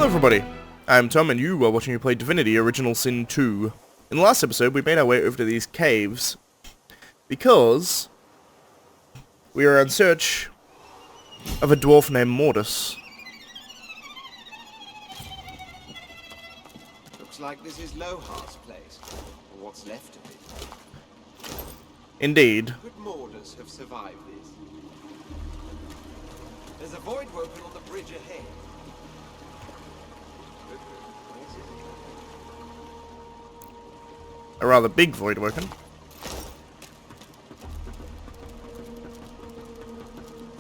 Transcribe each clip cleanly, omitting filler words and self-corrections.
everybody, I'm Tom and you are watching me play Divinity Original Sin 2. In the last episode we made our way over to these caves because we are in search of a dwarf named Mortis. Looks like this is Lohar's place, or what's left of it. Indeed. Could Morders have survived this? There's a void woken on the bridge ahead. A rather big void woken.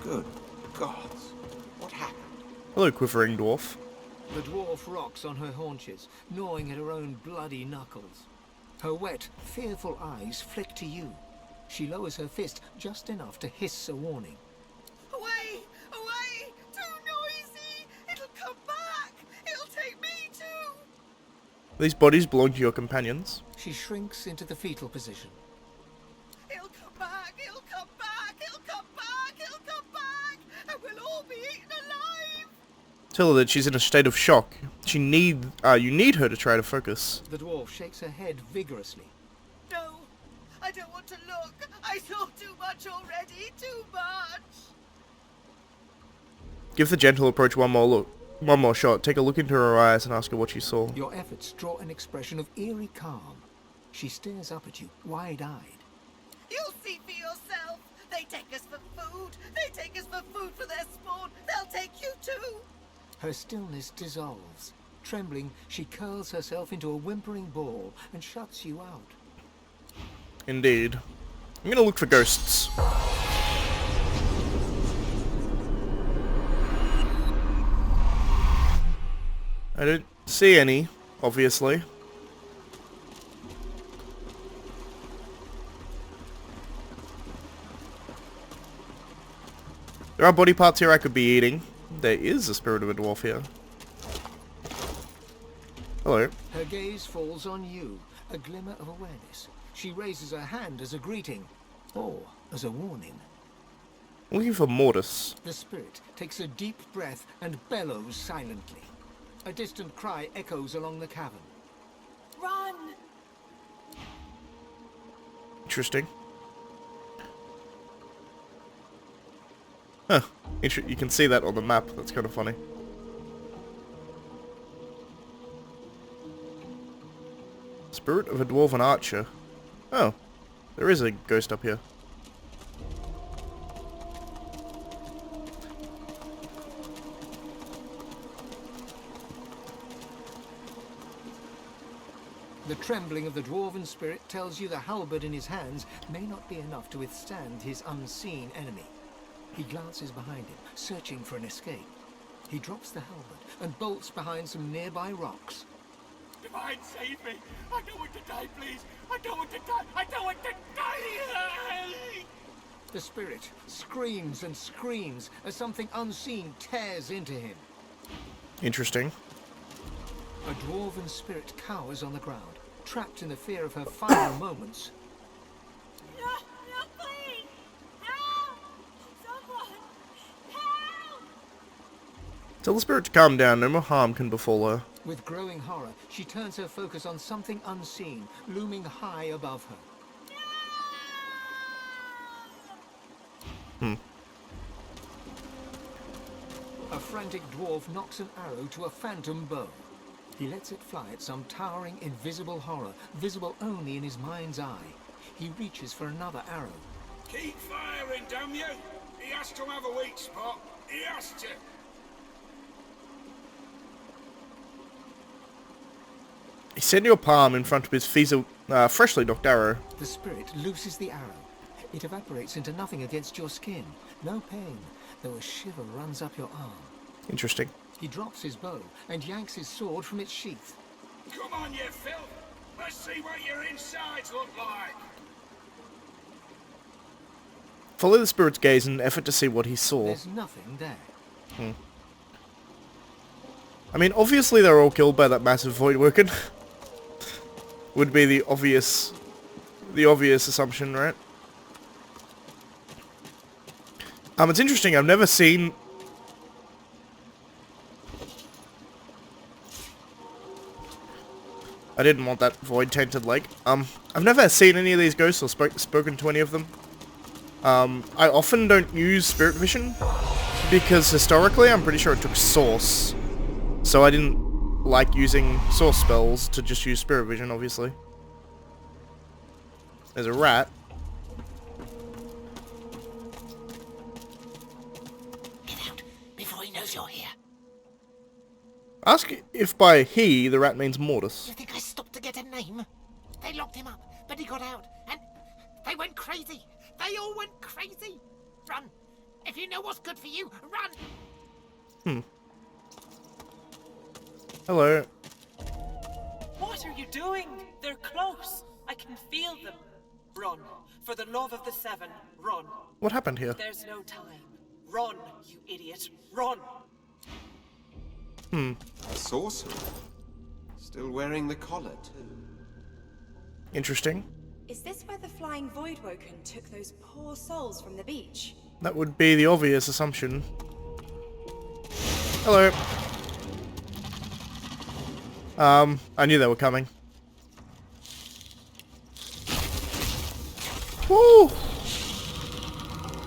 Good gods. What happened? Hello, quivering dwarf. The dwarf rocks on her haunches, gnawing at her own bloody knuckles. Her wet, fearful eyes flick to you. She lowers her fist just enough to hiss a warning. Away! Away! Too noisy! It'll come back! It'll take me too! These bodies belong to your companions. She shrinks into the fetal position. It'll come back! It'll come back! It'll come back! It'll come back! And we'll all be eaten alive! Tell her that she's in a state of shock. You need her to try to focus. The dwarf shakes her head vigorously. No! I don't want to look! I saw too much already! Too much! Give the gentle approach one more shot. Take a look into her eyes and ask her what she saw. Your efforts draw an expression of eerie calm. She stares up at you, wide-eyed. You'll see for yourself! They take us for food! They take us for food for their spawn! They'll take you too! Her stillness dissolves. Trembling, she curls herself into a whimpering ball and shuts you out. Indeed. I'm gonna look for ghosts. I don't see any, obviously. There are body parts here I could be eating. There is a spirit of a dwarf here. Hello. Her gaze falls on you, a glimmer of awareness. She raises her hand as a greeting, or as a warning. I'm looking for Mortis. The spirit takes a deep breath and bellows silently. A distant cry echoes along the cavern. Run! Interesting. Huh. You can see that on the map. That's kind of funny. Spirit of a dwarven archer. Oh. There is a ghost up here. The trembling of the dwarven spirit tells you the halberd in his hands may not be enough to withstand his unseen enemy. He glances behind him, searching for an escape. He drops the halberd and bolts behind some nearby rocks. Divine, save me! I don't want to die, please! I don't want to die! I don't want to die! The spirit screams and screams as something unseen tears into him. Interesting. A dwarven spirit cowers on the ground, trapped in the fear of her final moments. No, no, please! Help! Someone! Help! Tell the spirit to calm down. No more harm can befall her. With growing horror, she turns her focus on something unseen, looming high above her. A frantic dwarf knocks an arrow to a phantom bow. He lets it fly at some towering, invisible horror, visible only in his mind's eye. He reaches for another arrow. Keep firing, damn you! He has to have a weak spot. He has to. He sent your palm in front of his freshly knocked arrow. The spirit looses the arrow. It evaporates into nothing against your skin. No pain, though a shiver runs up your arm. Interesting. He drops his bow and yanks his sword from its sheath. Come on, you filth! Let's see what your insides look like! Follow the spirit's gaze in an effort to see what he saw. There's nothing there. I mean, obviously they're all killed by that massive void woken. Would be the obvious assumption, right? It's interesting. I've never seen I didn't want that void-tainted leg. I've never seen any of these ghosts or spoken to any of them. I often don't use spirit vision, because historically I'm pretty sure it took source. So I didn't like using source spells to just use spirit vision, obviously. There's a rat. Get out before he knows you're here. Ask if by he the rat means Mortis. You think I stopped to get a name? They locked him up, but he got out, and they went crazy. They all went crazy. Run. If you know what's good for you, run. Hello. What are you doing? They're close. I can feel them. Run. For the love of the seven, run. What happened here? There's no time. Run, you idiot. Run. A sorcerer. Still wearing the collar, too. Interesting. Is this where the flying Voidwoken took those poor souls from the beach? That would be the obvious assumption. Hello. I knew they were coming. Woo!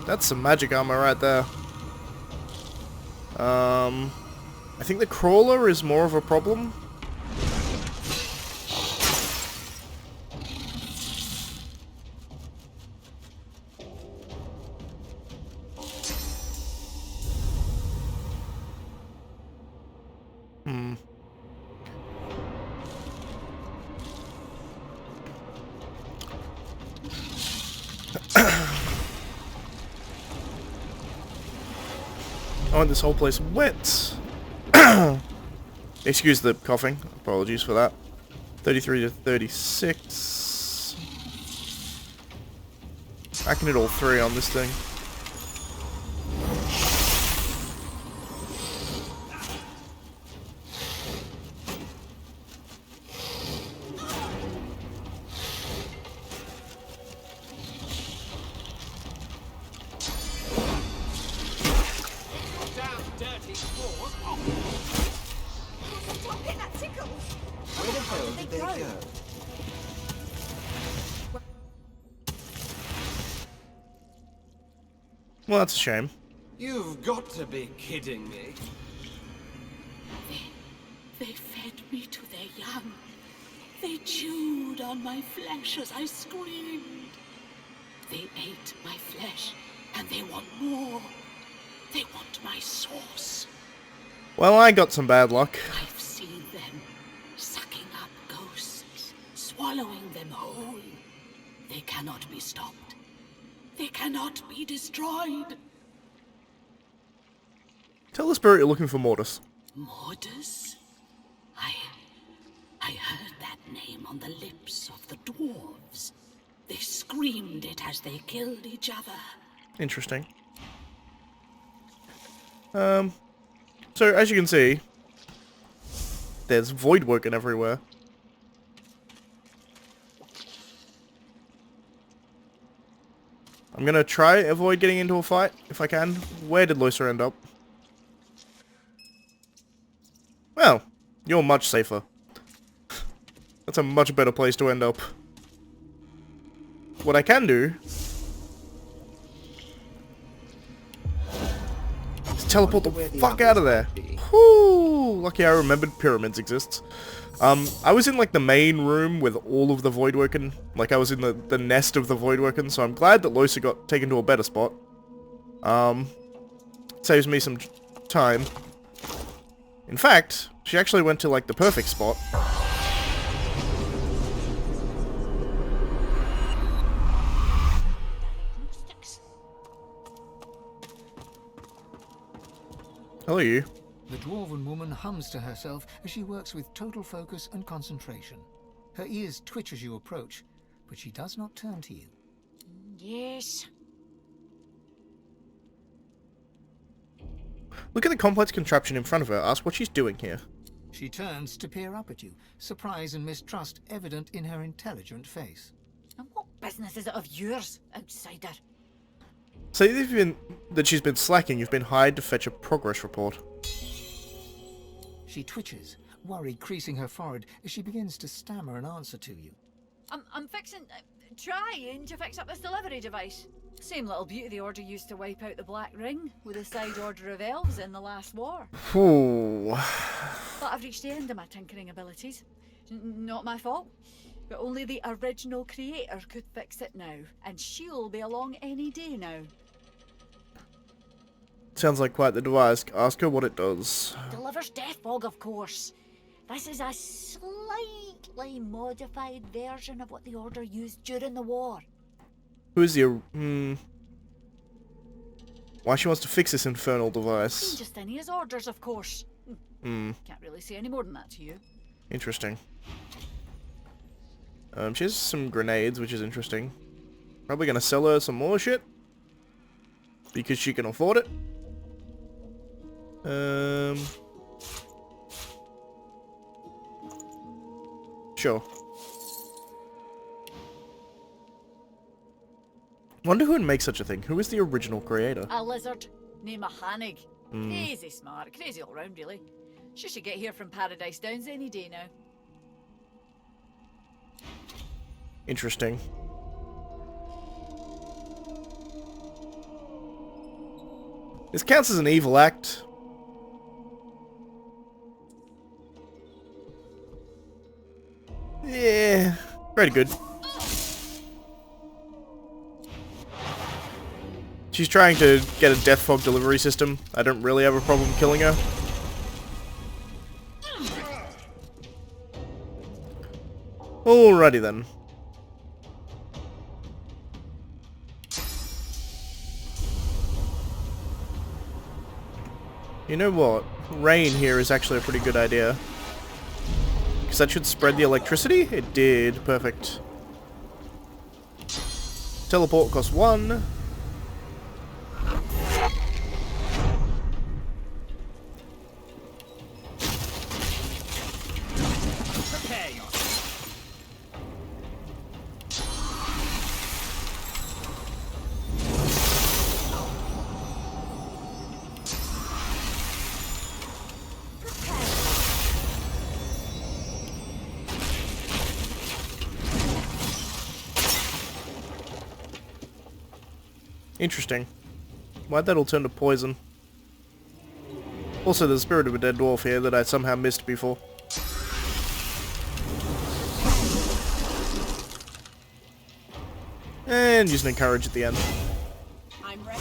That's some magic armor right there. I think the crawler is more of a problem. I want this whole place wet. Excuse the coughing. Apologies for that. 33 to 36. I can hit all three on this thing. Stop it, that tickles! Where the hell did they go? Well, that's a shame. You've got to be kidding me. They fed me to their young. They chewed on my flesh as I screamed. They ate my flesh, and they want more. They want my sauce. Well, I got some bad luck. I've seen them sucking up ghosts, swallowing them whole. They cannot be stopped. They cannot be destroyed. Tell the spirit you're looking for Mortis. Mortis? I heard that name on the lips of the dwarves. They screamed it as they killed each other. Interesting. So as you can see, there's Voidwoken everywhere. I'm gonna try avoid getting into a fight if I can. Where did Loiser end up? Well, you're much safer. That's a much better place to end up. What I can do is teleport the fuck out of there. Whoo! Lucky I remembered pyramids exist. I was in like the main room with all of the Voidwoken. Like I was in the nest of the Voidwoken, so I'm glad that Loiser got taken to a better spot. Saves me some time. In fact, she actually went to like the perfect spot. Hello, you. The dwarven woman hums to herself as she works with total focus and concentration. Her ears twitch as you approach, but she does not turn to you. Yes. Look at the complex contraption in front of her. Ask what she's doing here. She turns to peer up at you, surprise and mistrust evident in her intelligent face. And what business is it of yours, outsider? Say that she's been slacking. You've been hired to fetch a progress report. She twitches, worry creasing her forehead as she begins to stammer an answer to you. I'm trying to fix up this delivery device. Same little beauty the Order used to wipe out the Black Ring with the side order of elves in the last war. Ooh. But I've reached the end of my tinkering abilities. Not my fault. But only the original creator could fix it now, and she'll be along any day now. Sounds like quite the device. Ask her what it does. Delivers DEATHFOG, of course. This is a slightly modified version of what the Order used during the war. Who's the... Why she wants to fix this infernal device? Justinia's orders, of course. Can't really say any more than that to you. Interesting. She has some grenades, which is interesting. Probably gonna sell her some more shit. Because she can afford it. Sure. Wonder who would make such a thing. Who is the original creator? A lizard named Hanig. Crazy smart, crazy all round, really. She should get here from Paradise Downs any day now. Interesting. This counts as an evil act. Yeah, pretty good. She's trying to get a DEATHFOG delivery system. I don't really have a problem killing her. Alrighty then. You know what? Rain here is actually a pretty good idea. Because that should spread the electricity? It did. Perfect. Teleport costs 1. Interesting. Why'd that all turn to poison? Also, there's a spirit of a dead dwarf here that I somehow missed before. And using encourage at the end. I'm ready.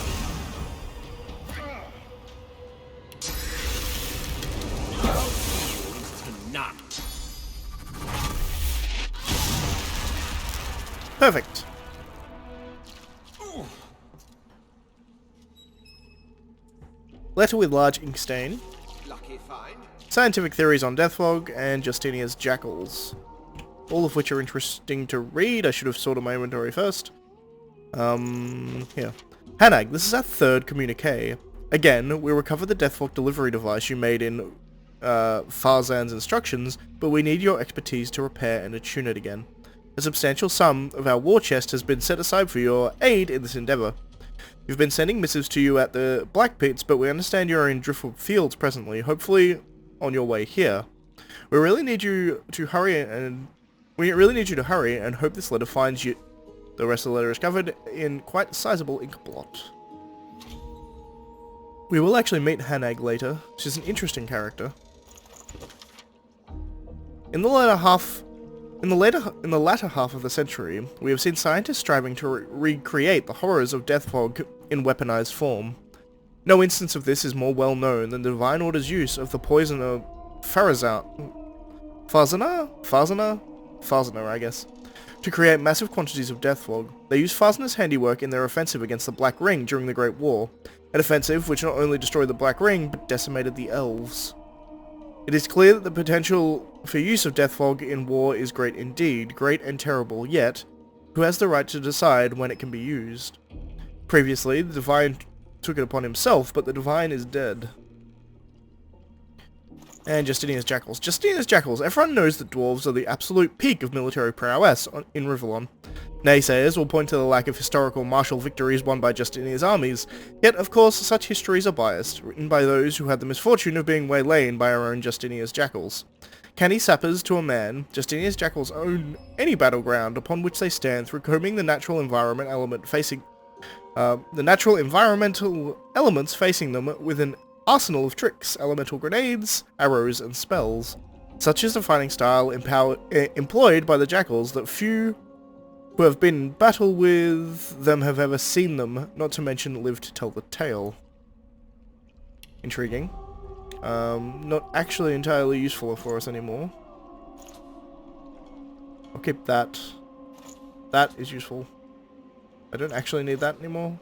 Perfect. Letter with large ink stain. Lucky find. Scientific theories on DEATHFOG, and Justinia's jackals. All of which are interesting to read. I should have sorted my inventory first. Here. Hanag, this is our third communique. Again, we recovered the DEATHFOG delivery device you made in Farzan's instructions, but we need your expertise to repair and attune it again. A substantial sum of our war chest has been set aside for your aid in this endeavor. We've been sending missives to you at the Black Pits, but we understand you're in Driftwood Fields presently, hopefully on your way here. We really need you to hurry and hope this letter finds you. The rest of the letter is covered in quite a sizable ink blot. We will actually meet Hanag later. She's an interesting character. In the latter half of the century, we have seen scientists striving to recreate the horrors of DEATHFOG in weaponized form. No instance of this is more well known than the Divine Order's use of the poison of Farzana, I guess, to create massive quantities of DEATHFOG. They used Farzana's handiwork in their offensive against the Black Ring during the Great War, an offensive which not only destroyed the Black Ring, but decimated the elves. It is clear that the potential for use of DEATHFOG in war is great indeed, great and terrible, yet, who has the right to decide when it can be used? Previously, the Divine took it upon himself, but the Divine is dead. And Justinia's Jackals. Justinia's Jackals. Everyone knows that dwarves are the absolute peak of military prowess in Rivellon. Naysayers will point to the lack of historical martial victories won by Justinia's armies, yet of course such histories are biased, written by those who had the misfortune of being waylaid by our own Justinia's Jackals. Canny sappers to a man, Justinia's Jackals own any battleground upon which they stand through combing the natural environmental elements facing them with an arsenal of tricks, elemental grenades, arrows, and spells. Such is the fighting style employed by the Jackals that few who have been in battle with them have ever seen them, not to mention lived to tell the tale. Intriguing. Not actually entirely useful for us anymore. I'll keep that. That is useful. I don't actually need that anymore.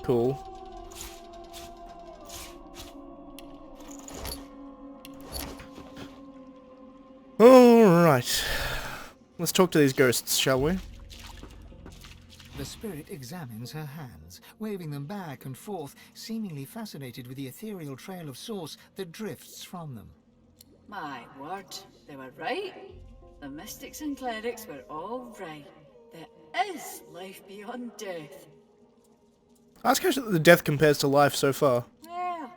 Cool. Alright. Let's talk to these ghosts, shall we? The spirit examines her hands, waving them back and forth, seemingly fascinated with the ethereal trail of source that drifts from them. My word, they were right. The mystics and clerics were all right. There is life beyond death. Ask how the death compares to life so far. Well,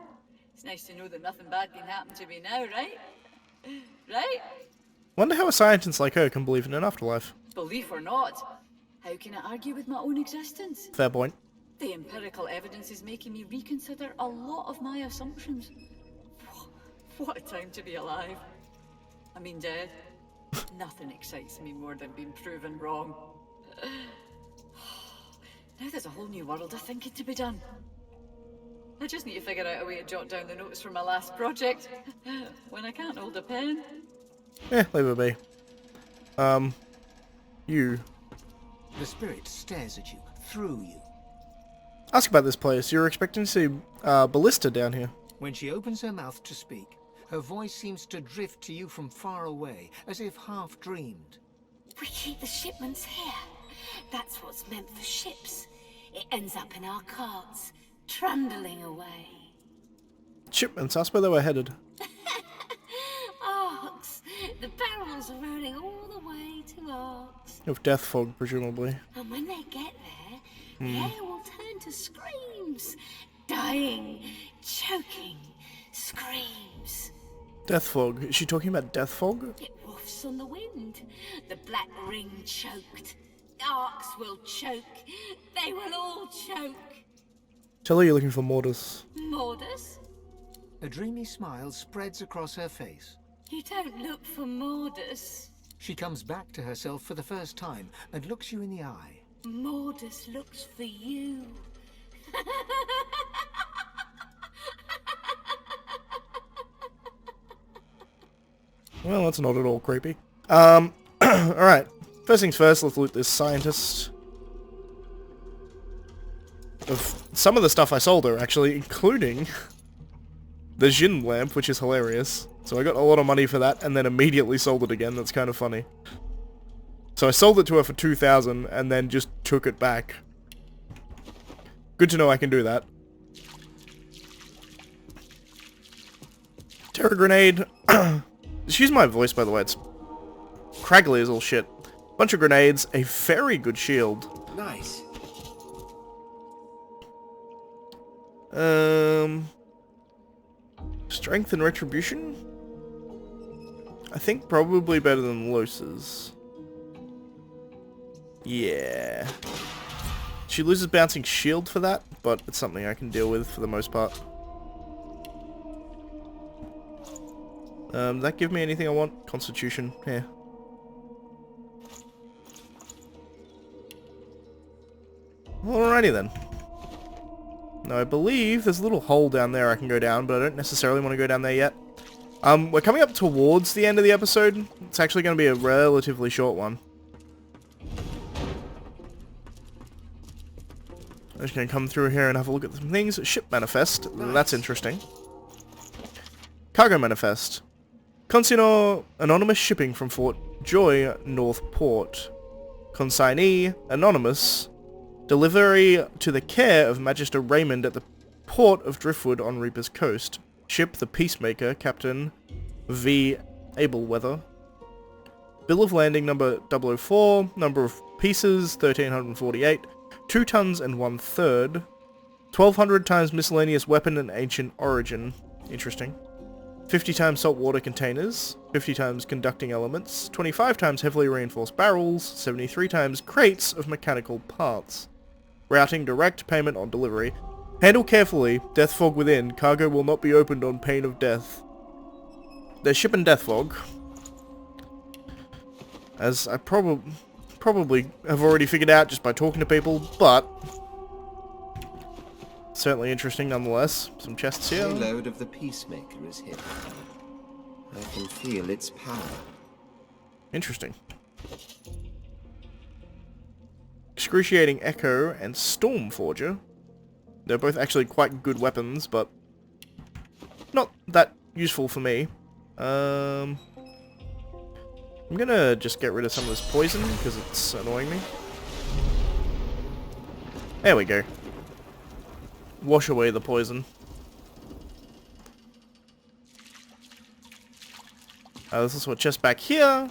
it's nice to know that nothing bad can happen to me now, right? Right? Wonder how a scientist like her can believe in an afterlife. Belief or not, how can I argue with my own existence? Fair point. The empirical evidence is making me reconsider a lot of my assumptions. What a time to be alive. I mean dead. Nothing excites me more than being proven wrong. Now there's a whole new world of thinking to be done. I just need to figure out a way to jot down the notes for my last project. When I can't hold a pen. Leave it be. You. The spirit stares at you, through you. Ask about this place. You're expecting to see Ballista down here. When she opens her mouth to speak, her voice seems to drift to you from far away, as if half dreamed. We keep the shipments here. That's what's meant for ships. It ends up in our carts, trundling away. Shipments, that's where they were headed. Arks. The barrels are rolling all the way to Arks. Of DEATHFOG, presumably. And when they get there, the air will turn to screams. Dying, choking, screams. DEATHFOG. Is she talking about DEATHFOG? It woofs on the wind. The black ring choked. Arks will choke. They will all choke. Tell her you're looking for Mortis. Mordus? A dreamy smile spreads across her face. You don't look for Mordus. She comes back to herself for the first time and looks you in the eye. Mordus looks for you. Well, that's not at all creepy. Alright. First things first, let's loot this scientist. Of some of the stuff I sold her, actually, including the Jinn lamp, which is hilarious. So I got a lot of money for that, and then immediately sold it again. That's kind of funny. So I sold it to her for 2,000, and then just took it back. Good to know I can do that. Terror grenade. Excuse my voice, by the way. It's craggly as all shit. Bunch of grenades, a very good shield. Nice. Strength and retribution? I think probably better than Los's. Yeah. She loses bouncing shield for that, but it's something I can deal with for the most part. Does that give me anything I want? Constitution, yeah. Alrighty then. Now I believe there's a little hole down there I can go down, but I don't necessarily want to go down there yet. We're coming up towards the end of the episode. It's actually going to be a relatively short one. I'm just going to come through here and have a look at some things. Ship manifest. Nice. That's interesting. Cargo manifest. Consignor anonymous shipping from Fort Joy, Northport. Consignee anonymous. Delivery to the care of Magister Raymond at the port of Driftwood on Reaper's Coast. Ship, the Peacemaker, Captain V. Abelweather. Bill of landing number 004, number of pieces 1348, 2 tons and 1/3, 1200 times miscellaneous weapon and ancient origin. Interesting. 50 times saltwater containers, 50 times conducting elements, 25 times heavily reinforced barrels, 73 times crates of mechanical parts. Routing direct, payment on delivery. Handle carefully, death fog within, cargo will not be opened on pain of death. They're shipping death fog. As I probably have already figured out just by talking to people, but certainly interesting nonetheless. Some chests here. The payload of the Peacemaker is here. I can feel its power. Interesting. Excruciating Echo and Stormforger. They're both actually quite good weapons, but not that useful for me. I'm gonna just get rid of some of this poison, because it's annoying me. There we go. Wash away the poison. There's also a chest back here.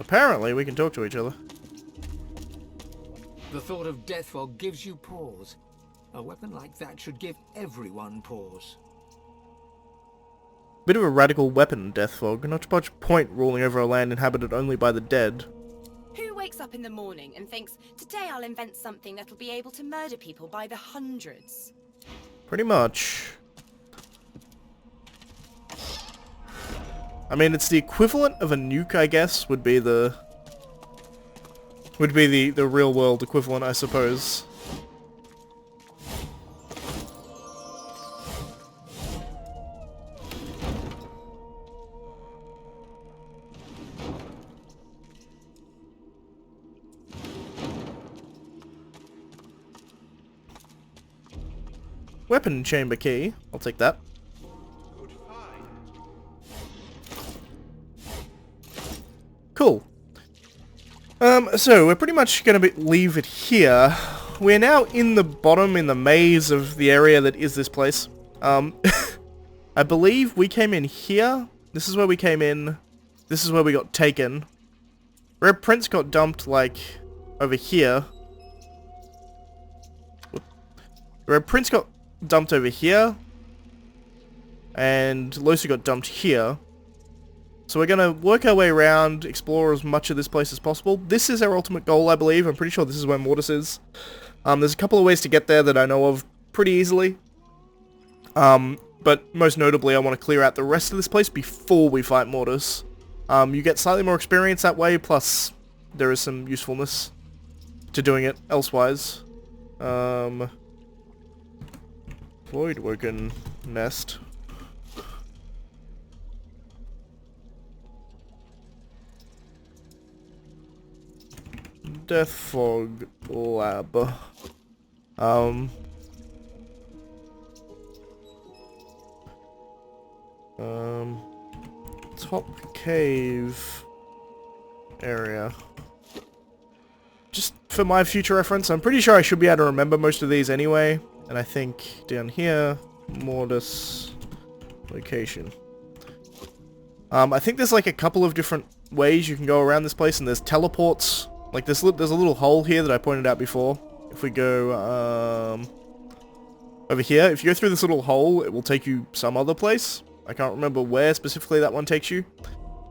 Apparently, we can talk to each other. The thought of death fog gives you pause. A weapon like that should give everyone pause. Bit of a radical weapon, death fog. Not much point ruling over a land inhabited only by the dead. Who wakes up in the morning and thinks, today I'll invent something that'll be able to murder people by the hundreds? Pretty much. I mean, it's the equivalent of a nuke, I guess, would be the real world equivalent, I suppose. Weapon chamber key. I'll take that. Cool. So we're pretty much going to leave it here. We're now in the bottom, in the maze of the area that is this place. I believe we came in here. This is where we came in. This is where we got taken. Red Prince got dumped, like, over here. Red Prince got dumped over here. And Losa got dumped here. So we're going to work our way around, explore as much of this place as possible. This is our ultimate goal, I believe. I'm pretty sure this is where Mortis is. There's a couple of ways to get there that I know of pretty easily. But most notably, I want to clear out the rest of this place before we fight Mortis. You get slightly more experience that way, plus there is some usefulness to doing it elsewise. Voidwoken Nest. Death Fog Lab. Top cave area. Just for my future reference, I'm pretty sure I should be able to remember most of these anyway. And I think down here, Mortis location. I think there's like a couple of different ways you can go around this place, and there's teleports. Like there's a little hole here that I pointed out before. If we go over here, if you go through this little hole, it will take you some other place. I can't remember where specifically that one takes you,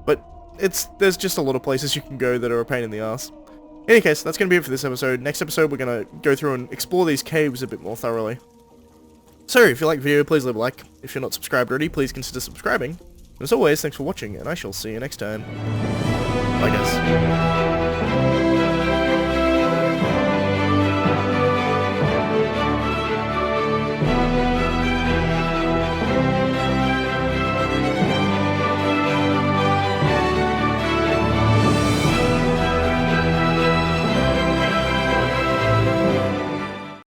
but there's just a lot of places you can go that are a pain in the ass. In any case, that's going to be it for this episode. Next episode, we're going to go through and explore these caves a bit more thoroughly. So, if you like the video, please leave a like. If you're not subscribed already, please consider subscribing. And as always, thanks for watching, and I shall see you next time. Bye, guys.